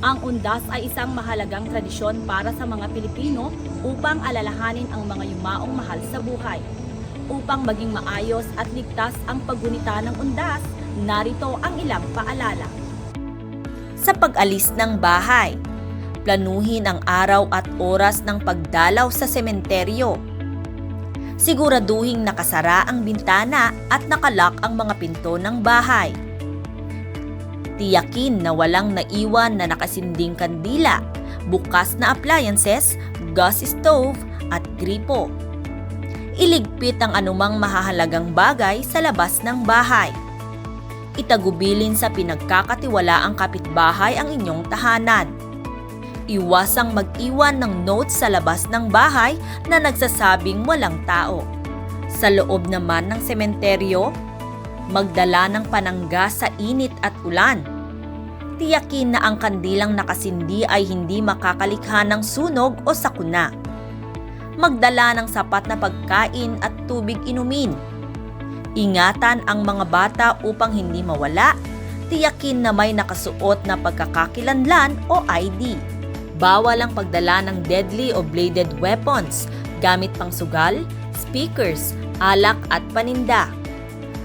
Ang undas ay isang mahalagang tradisyon para sa mga Pilipino upang alalahanin ang mga yumaong mahal sa buhay. Upang maging maayos at ligtas ang paggunita ng undas, narito ang ilang paalala. Sa pag-alis ng bahay, planuhin ang araw at oras ng pagdalaw sa sementeryo. Siguraduhing nakasara ang bintana at nakalak ang mga pinto ng bahay. Tiyakin na walang naiwan na nakasinding kandila, bukas na appliances, gas stove at gripo. Iligpit ang anumang mahahalagang bagay sa labas ng bahay. Itagubilin sa pinagkakatiwalaang kapitbahay ang inyong tahanan. Iwasang mag-iwan ng notes sa labas ng bahay na nagsasabing walang tao. Sa loob naman ng sementeryo, magdala ng panangga sa init at ulan. Tiyakin na ang kandilang nakasindi ay hindi makakalikha ng sunog o sakuna. Magdala ng sapat na pagkain at tubig inumin. Ingatan ang mga bata upang hindi mawala. Tiyakin na may nakasuot na pagkakakilanlan o ID. Bawal ang pagdala ng deadly o bladed weapons, gamit pang sugal, speakers, alak at paninda.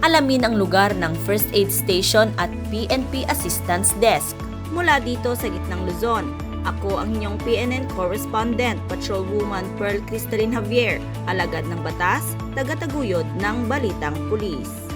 Alamin ang lugar ng First Aid Station at PNP Assistance Desk. Mula dito sa gitnang Luzon, ako ang inyong PNN Correspondent, Patrolwoman Pearl Cristalin Javier, alagad ng batas, tagataguyod ng Balitang Pulis.